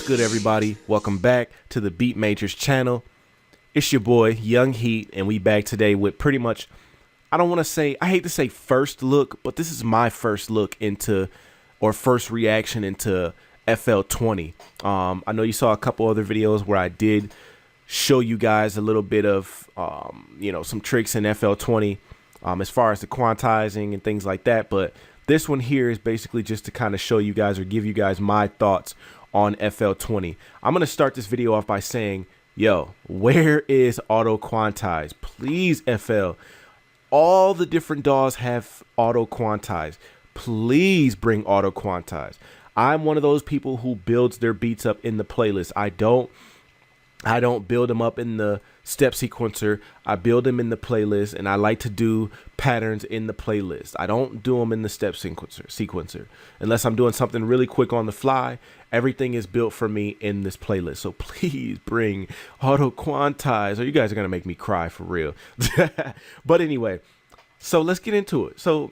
good, everybody? Welcome back to the Beat Majors channel. It's your boy, Young Heat, and we back today with pretty much, I don't want to say, I hate to say first look, but this is my first look into, or first reaction into FL20. I know you saw a couple other videos where I did show you guys a little bit of, some tricks in FL20 as far as the quantizing and things like that, but this one here is basically just to kind of show you guys or give you guys my thoughts on FL20. I'm going to start this video off by saying, yo, where is auto quantize? Please, FL. All the different DAWs have auto quantize. Please bring auto quantize. I'm one of those people who builds their beats up in the playlist. I don't build them up in the step sequencer. I build them in the playlist, and I like to do patterns in the playlist. I don't do them in the step sequencer unless I'm doing something really quick on the fly. Everything is built for me in this playlist. So please bring auto quantize, or you guys are gonna make me cry for real. But anyway, so let's get into it. So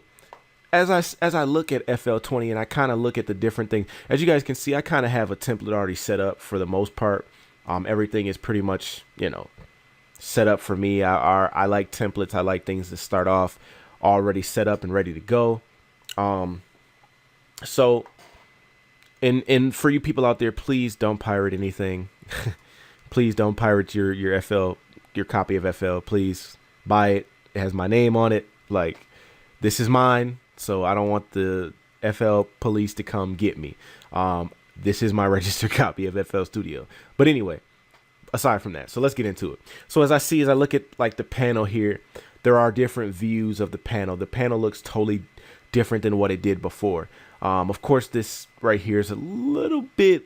as I look at FL20 and I kind of look at the different things, as you guys can see, I kind of have a template already set up for the most part. Everything is pretty much, set up for me. I like templates. I like things to start off already set up and ready to go. So, and for you people out there, please don't pirate anything. Please don't pirate your copy of FL. Please buy it. It has my name on it. Like, this is mine. So I don't want the FL police to come get me. This is my registered copy of FL Studio. But anyway, aside from that, so let's get into it. So as I look at like the panel here, there are different views of the panel. The panel looks totally different than what it did before. Of course, this right here is a little bit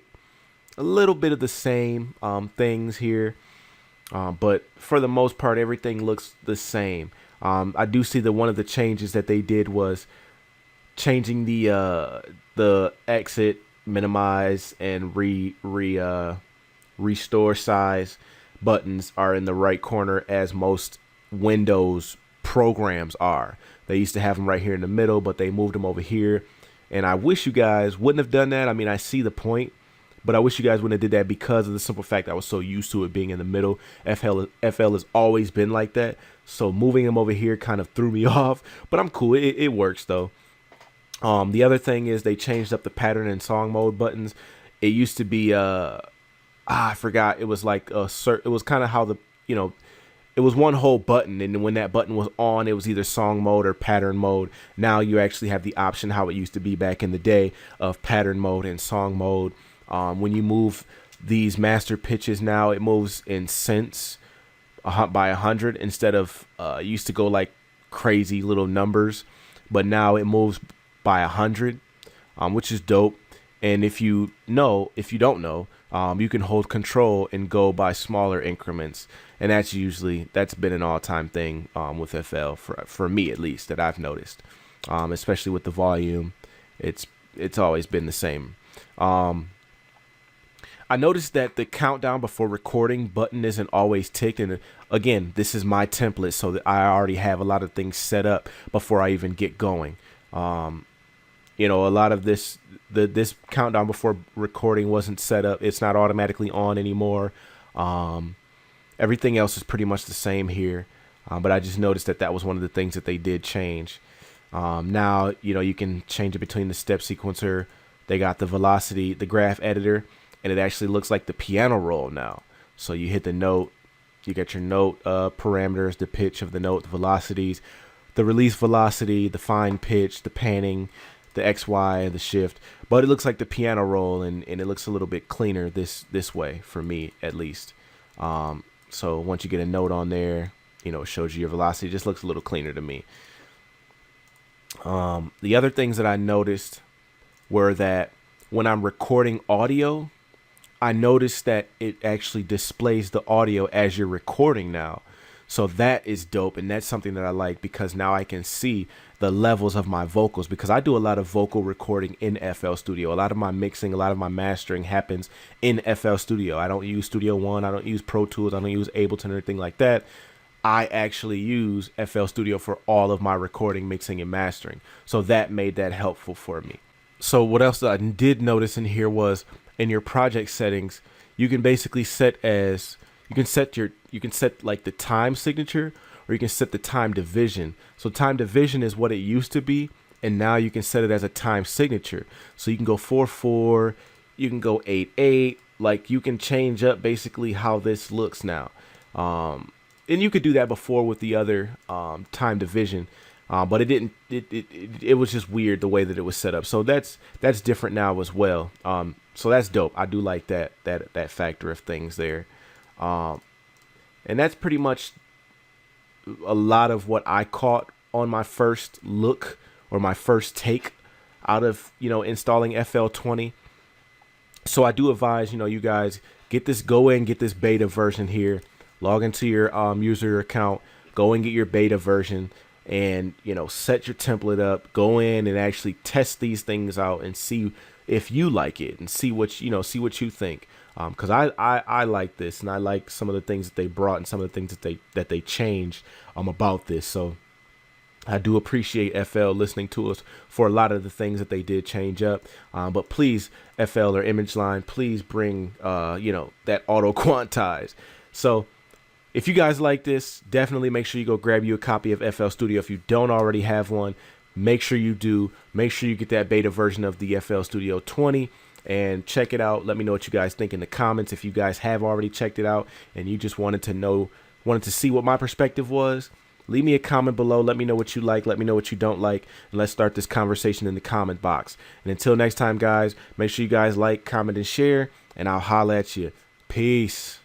of the same things here. But for the most part, everything looks the same. I do see that one of the changes that they did was changing the exit, minimize, and restore size buttons are in the right corner, as most Windows programs are. They used to have them right here in the middle, but they moved them over here, and I wish you guys wouldn't have done that. I mean, I see the point, but I wish you guys wouldn't have did that because of the simple fact I was so used to it being in the middle. FL has always been like that, so moving them over here kind of threw me off, but I'm cool. It works though. The other thing is they changed up the pattern and song mode buttons. It used to be I forgot. It was like it was kind of how it was one whole button, and when that button was on, it was either song mode or pattern mode. Now you actually have the option, how it used to be back in the day, of pattern mode and song mode. When you move these master pitches now, it moves in cents by 100 instead of it used to go like crazy little numbers, but now it moves by 100, which is dope. And if you don't know, you can hold control and go by smaller increments, and that's been an all-time thing with FL for me, at least, that I've noticed, especially with the volume. It's always been the same. I noticed that the countdown before recording button isn't always ticked, and again, this is my template, so that I already have a lot of things set up before I even get going. A lot of this countdown before recording wasn't set up. It's not automatically on anymore. Everything else is pretty much the same here. But I just noticed that was one of the things that they did change. Now, you can change it between the step sequencer. They got the velocity, the graph editor, and it actually looks like the piano roll now. So you hit the note, you get your note parameters, the pitch of the note, the velocities, the release velocity, the fine pitch, the panning, the XY, the shift, but it looks like the piano roll, and it looks a little bit cleaner this way for me, at least. So once you get a note on there, it shows you your velocity. It just looks a little cleaner to me. The other things that I noticed were that when I'm recording audio, I noticed that it actually displays the audio as you're recording now. So that is dope, and that's something that I like, because now I can see the levels of my vocals, because I do a lot of vocal recording in FL Studio. A lot of my mixing, a lot of my mastering happens in FL Studio. I don't use Studio One, I don't use Pro Tools, I don't use Ableton or anything like that. I actually use FL Studio for all of my recording, mixing, and mastering. So that made that helpful for me. So what else I did notice in here was in your project settings, you can basically you can set like the time signature, or you can set the time division. So time division is what it used to be, and now you can set it as a time signature. So you can go 4/4, you can go 8/8. Like, you can change up basically how this looks now. And you could do that before with the other time division, but it didn't. It was just weird the way that it was set up. So that's different now as well. So that's dope. I do like that factor of things there, and that's pretty much a lot of what I caught on my first look, or my first take out of installing FL20. So I do advise you guys get this beta version here. Log into your user account, go and get your beta version, and set your template up. Go in and actually test these things out and see if you like it, and see what you think. Because I like this, and I like some of the things that they brought, and some of the things that they changed about this. So I do appreciate FL listening to us for a lot of the things that they did change up. But please, FL or Image Line, please bring that auto quantize. So if you guys like this, definitely make sure you go grab you a copy of FL Studio. If you don't already have one, make sure you do. Make sure you get that beta version of the FL Studio 20 and check it out. Let me know what you guys think in the comments. If you guys have already checked it out and you just wanted to see what my perspective was, leave me a comment below. Let me know what you like. Let me know what you don't like. And let's start this conversation in the comment box. And until next time, guys, make sure you guys like, comment, and share. And I'll holla at you. Peace.